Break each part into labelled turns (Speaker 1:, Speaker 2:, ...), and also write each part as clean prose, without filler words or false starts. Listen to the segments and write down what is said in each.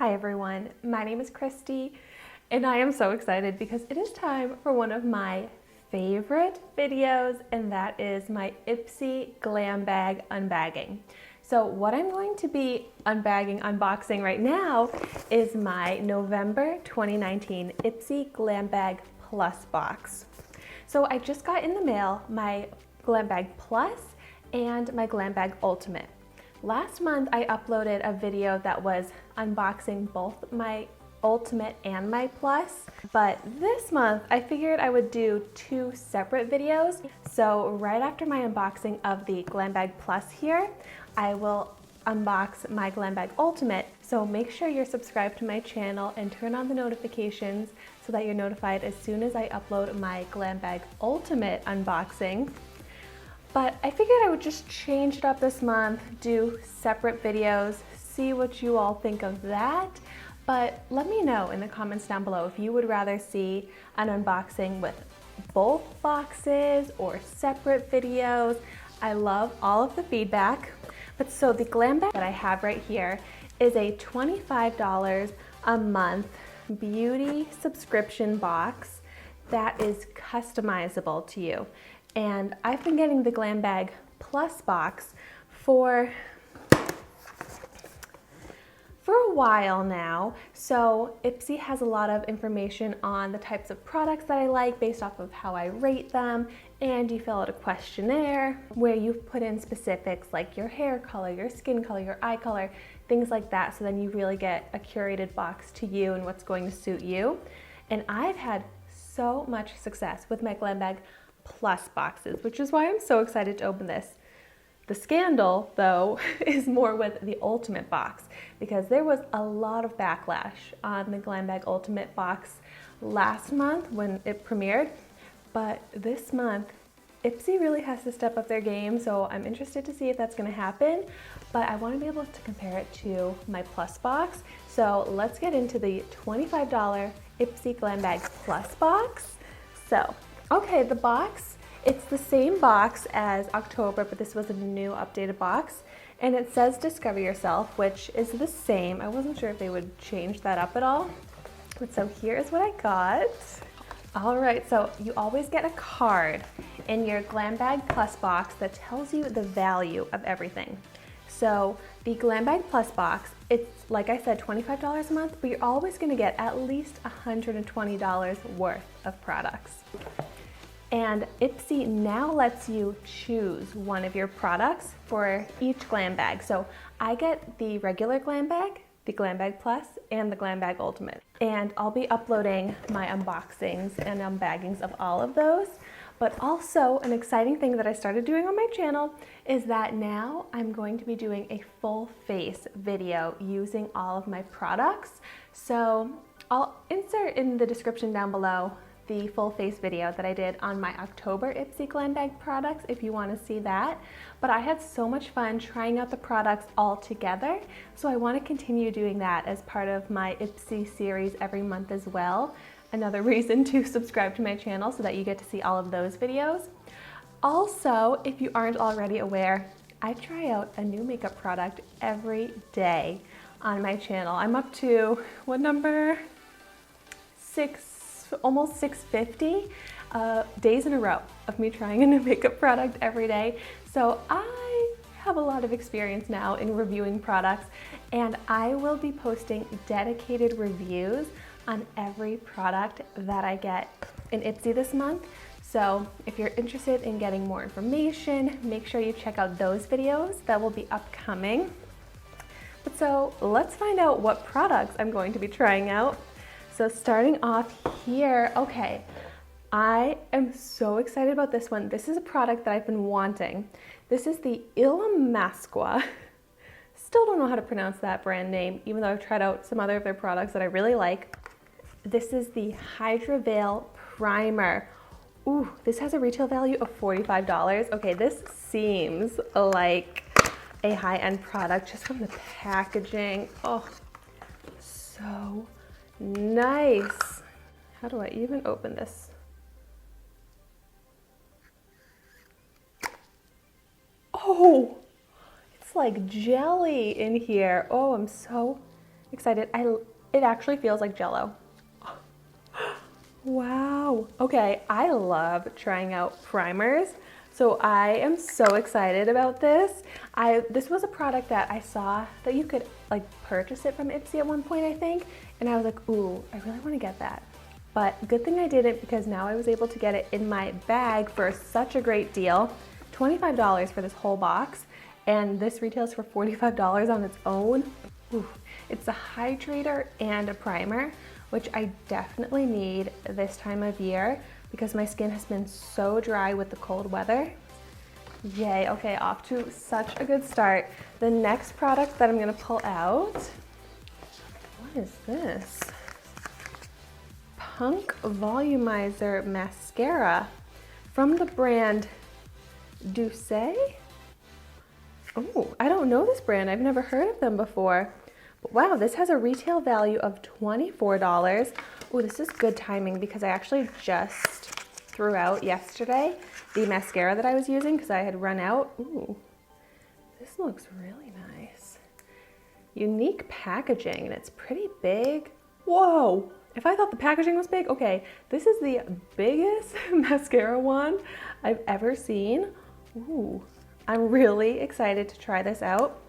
Speaker 1: Hi everyone, my name is Christy and I am so excited because it is time for one of my favorite videos, and that is my Ipsy Glam bag unbagging. So what I'm going to be unboxing right now is my November 2019 Ipsy Glam Bag Plus box. So I just got in the mail my Glam Bag Plus and my Glam Bag Ultimate. Last month I uploaded a video that was unboxing both my Ultimate and my Plus, but this month I figured I would do two separate videos. So right after my unboxing of the Glam Bag Plus here, I will unbox my Glam Bag Ultimate. So make sure you're subscribed to my channel and turn on the notifications so that you're notified as soon as I upload my Glam Bag Ultimate unboxing. But I figured I would just change it up this month, do separate videos, see what you all think of that. But let me know in the comments down below if you would rather see an unboxing with both boxes or separate videos. I love all of the feedback. But so the Glam Bag that I have right here is a $25 a month beauty subscription box that is customizable to you. And I've been getting the Glam Bag Plus box for a while now. So Ipsy has a lot of information on the types of products that I like based off of how I rate them, and you fill out a questionnaire where you put in specifics like your hair color, your skin color, your eye color, things like that, so then you really get a curated box to you and what's going to suit you. And I've had so much success with my Glam Bag Plus boxes, which is why I'm so excited to open this. The scandal, though, is more with the Ultimate box, because there was a lot of backlash on the Glam Bag Ultimate box last month when it premiered, but this month Ipsy really has to step up their game, so I'm interested to see if that's going to happen, but I want to be able to compare it to my Plus box. So let's get into the $25 Ipsy Glam Bag Plus box. So okay, the box, it's the same box as October, but this was a new updated box. And it says Discover Yourself, which is the same. I wasn't sure if they would change that up at all. But so here's what I got. All right, so you always get a card in your Glam Bag Plus box that tells you the value of everything. So the Glam Bag Plus box, it's like I said, $25 a month, but you're always gonna get at least $120 worth of products. And Ipsy now lets you choose one of your products for each Glam Bag. So I get the regular Glam Bag, the Glam Bag Plus, and the Glam Bag Ultimate. And I'll be uploading my unboxings and unbaggings of all of those. But also an exciting thing that I started doing on my channel is that now I'm going to be doing a full face video using all of my products. So I'll insert in the description down below the full face video that I did on my October Ipsy Glam Bag products if you want to see that. But I had so much fun trying out the products all together, so I want to continue doing that as part of my Ipsy series every month as well. Another reason to subscribe to my channel so that you get to see all of those videos. Also, if you aren't already aware, I try out a new makeup product every day on my channel. I'm up to, what number? Almost 650 days in a row of me trying a new makeup product every day. So I have a lot of experience now in reviewing products, and I will be posting dedicated reviews on every product that I get in Ipsy this month. So if you're interested in getting more information, make sure you check out those videos that will be upcoming. But so let's find out what products I'm going to be trying out. So starting off here, okay, I am so excited about this one. This is a product that I've been wanting. This is the Illamasqua. Still don't know how to pronounce that brand name, even though I've tried out some other of their products that I really like. This is the Hydra Veil Primer. Ooh, this has a retail value of $45. Okay, this seems like a high-end product just from the packaging. Oh, so nice. How do I even open this? Oh, it's like jelly in here. Oh, I'm so excited. It actually feels like Jell-O. Wow. Okay, I love trying out primers. So I am so excited about this. This was a product that I saw that you could like purchase it from Ipsy at one point, I think. And I was like, ooh, I really want to get that. But good thing I didn't, because now I was able to get it in my bag for such a great deal. $25 for this whole box. And this retails for $45 on its own. Ooh, it's a hydrator and a primer, which I definitely need this time of year because my skin has been so dry with the cold weather. Yay, okay, off to such a good start. The next product that I'm gonna pull out, what is this? Punk Volumizer Mascara from the brand Douce. Oh, I don't know this brand. I've never heard of them before. But wow, this has a retail value of $24. Oh, this is good timing because I actually just threw out yesterday the mascara that I was using because I had run out. Ooh, this looks really nice. Unique packaging, and it's pretty big. Whoa, if I thought the packaging was big, okay, this is the biggest mascara wand I've ever seen. Ooh, I'm really excited to try this out,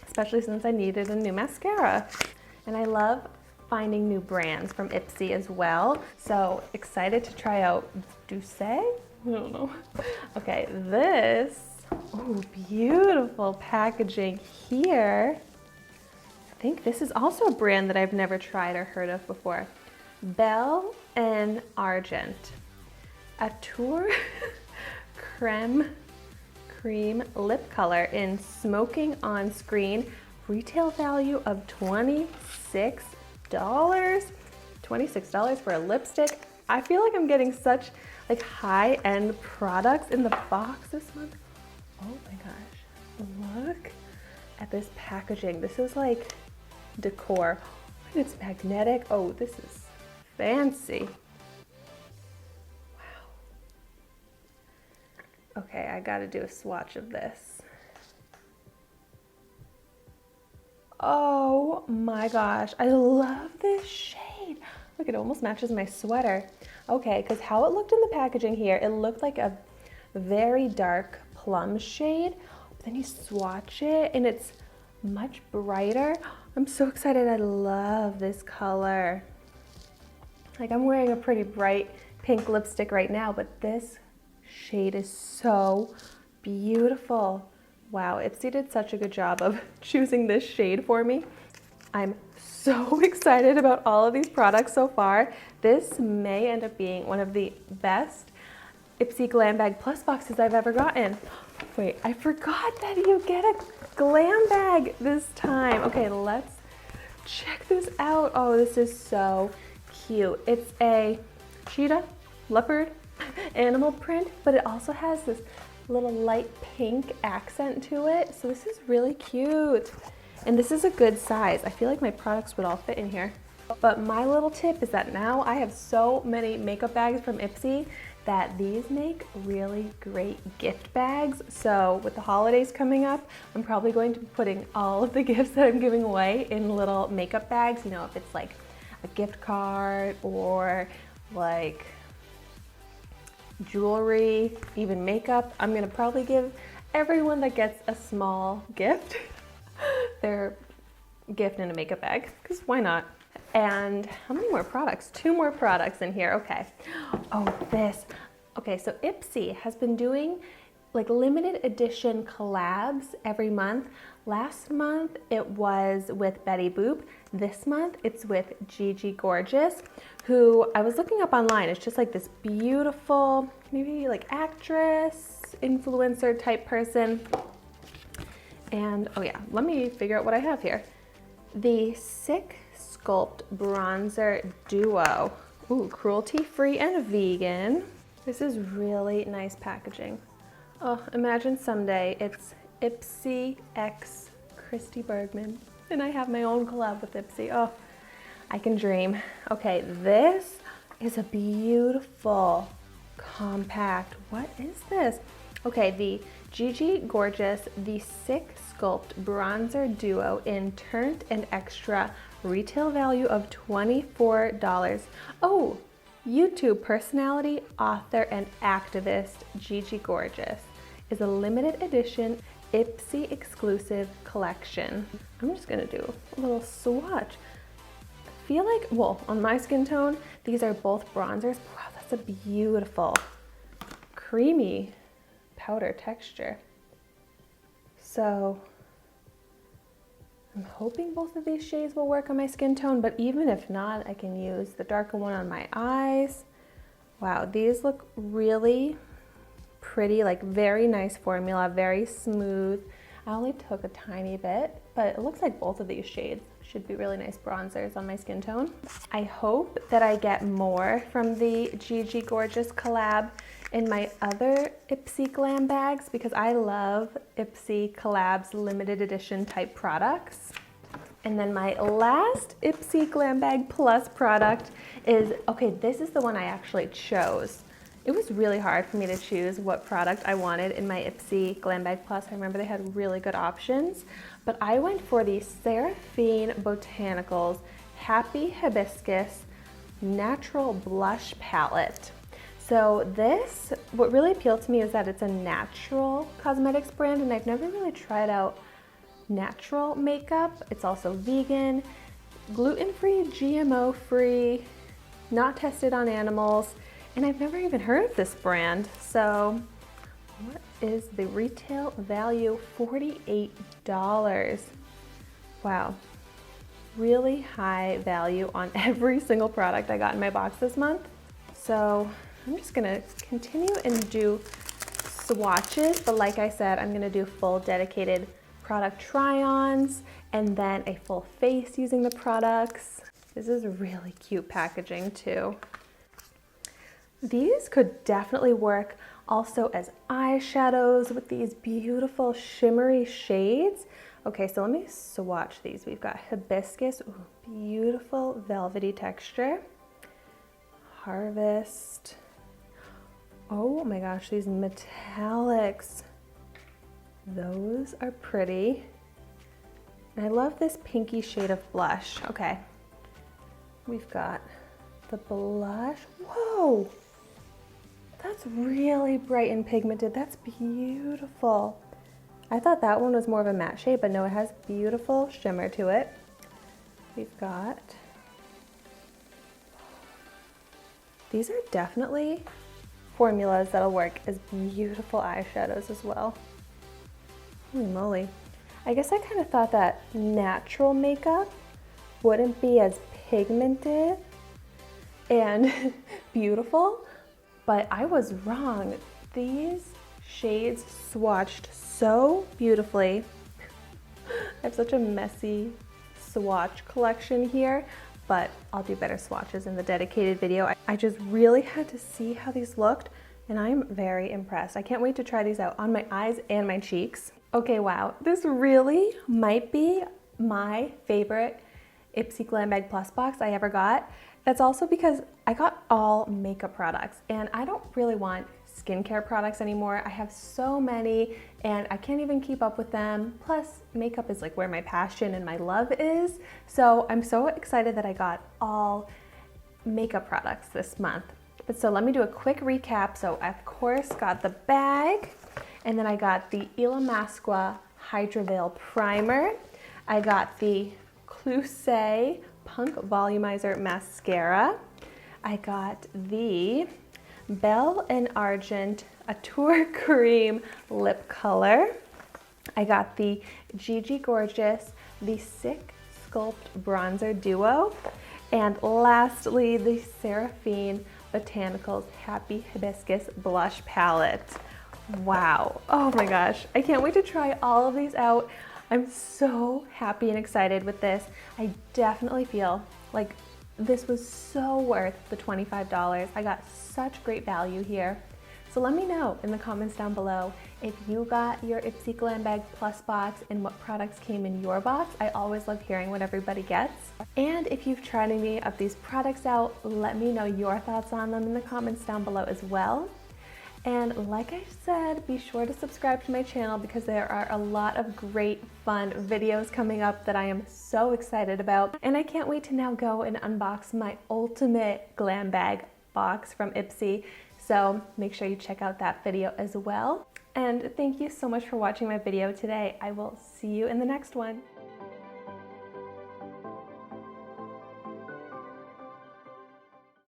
Speaker 1: especially since I needed a new mascara. And I love finding new brands from Ipsy as well. So excited to try out Douce? I don't know. Okay, this, oh, beautiful packaging here. I think this is also a brand that I've never tried or heard of before. Belle and Argent. A Tour Creme Cream Lip Color in Smoking on Screen. Retail value of $26. $26 for a lipstick. I feel like I'm getting such like high-end products in the box this month. Oh my gosh, look at this packaging. This is like decor. It's magnetic. Oh, this is fancy. Wow. Okay, I gotta do a swatch of this. Oh my gosh, I love this shade. Look, it almost matches my sweater. Okay, because how it looked in the packaging here, it looked like a very dark plum shade, but then you swatch it and it's much brighter. I'm so excited. I love this color. Like, I'm wearing a pretty bright pink lipstick right now, but this shade is so beautiful. Wow, Ipsy did such a good job of choosing this shade for me. I'm so excited about all of these products so far. This may end up being one of the best Ipsy Glam Bag Plus boxes I've ever gotten. Wait, I forgot that you get a glam bag this time. Okay, let's check this out. Oh, this is so cute. It's a cheetah, leopard, animal print, but it also has this little light pink accent to it. So this is really cute. And this is a good size. I feel like my products would all fit in here. But my little tip is that now I have so many makeup bags from Ipsy that these make really great gift bags. So with the holidays coming up, I'm probably going to be putting all of the gifts that I'm giving away in little makeup bags. You know, if it's like a gift card or like jewelry, even makeup, I'm gonna probably give everyone that gets a small gift their gift in a makeup bag, because why not? And how many more products? 2 more products in here. Okay. Oh, this. Okay, so Ipsy has been doing like limited edition collabs every month. Last month it was with Betty Boop. This month it's with Gigi Gorgeous, who I was looking up online. It's just like this beautiful, maybe like actress, influencer type person. And oh yeah, let me figure out what I have here. The Sick Sculpt Bronzer Duo. Ooh, cruelty-free and vegan. This is really nice packaging. Oh, imagine someday it's Ipsy x Christy Bergman and I have my own collab with Ipsy. Oh, I can dream. Okay, this is a beautiful compact. What is this? Okay, the Gigi Gorgeous, the Sick Sculpt Bronzer Duo in Turnt and Extra retail value of $24. Oh, YouTube personality, author, and activist Gigi Gorgeous is a limited edition Ipsy exclusive collection. I'm just gonna do a little swatch. I feel like, well, on my skin tone, these are both bronzers. Wow, that's a beautiful, creamy powder texture. So I'm hoping both of these shades will work on my skin tone, but even if not, I can use the darker one on my eyes. Wow, these look really pretty, like very nice formula, very smooth. I only took a tiny bit, but it looks like both of these shades should be really nice bronzers on my skin tone. I hope that I get more from the Gigi Gorgeous collab in my other Ipsy Glam bags because I love Ipsy collabs limited edition type products. And then my last Ipsy Glam Bag Plus product is, okay, this is the one I actually chose. It was really hard for me to choose what product I wanted in my Ipsy Glam Bag Plus. I remember they had really good options, but I went for the Seraphine Botanicals Happy Hibiscus Natural Blush Palette. So this, what really appealed to me is that it's a natural cosmetics brand, and I've never really tried out natural makeup. It's also vegan, gluten-free, GMO-free, not tested on animals, and I've never even heard of this brand. So what is the retail value? $48. Wow, really high value on every single product I got in my box this month. So I'm just gonna continue and do swatches, but like I said, I'm gonna do full dedicated product try-ons and then a full face using the products. This is really cute packaging too. These could definitely work also as eyeshadows with these beautiful shimmery shades. Okay, so let me swatch these. We've got hibiscus, ooh, beautiful velvety texture. Harvest. Oh my gosh, these metallics. Those are pretty. And I love this pinky shade of blush. Okay, we've got the blush. Whoa, that's really bright and pigmented. That's beautiful. I thought that one was more of a matte shade, but no, it has beautiful shimmer to it. We've got, these are definitely formulas that'll work as beautiful eyeshadows as well. Holy moly. I guess I kind of thought that natural makeup wouldn't be as pigmented and beautiful, but I was wrong. These shades swatched so beautifully. I have such a messy swatch collection here, but I'll do better swatches in the dedicated video. I just really had to see how these looked, and I'm very impressed. I can't wait to try these out on my eyes and my cheeks. Okay, wow, this really might be my favorite Ipsy Glam Bag Plus box I ever got. That's also because I got all makeup products, and I don't really want skincare products anymore. I have so many and I can't even keep up with them. Plus, makeup is like where my passion and my love is. So I'm so excited that I got all makeup products this month. But so let me do a quick recap. So I of course got the bag, and then I got the Illamasqua Hydra Veil Primer. I got the Clusay Punk Volumizer Mascara. I got the Belle and Argent Tour Cream Lip Color. I got the Gigi Gorgeous The Sick Sculpt Bronzer Duo. And lastly, the Seraphine Botanicals Happy Hibiscus Blush Palette. Wow, oh my gosh, I can't wait to try all of these out. I'm so happy and excited with this. I definitely feel like this was so worth the $25. I got such great value here. So let me know in the comments down below if you got your Ipsy Glam Bag Plus box and what products came in your box. I always love hearing what everybody gets. And if you've tried any of these products out, let me know your thoughts on them in the comments down below as well. And like I said, be sure to subscribe to my channel because there are a lot of great fun videos coming up that I am so excited about. And I can't wait to now go and unbox my ultimate glam bag box from Ipsy. So make sure you check out that video as well. And thank you so much for watching my video today. I will see you in the next one.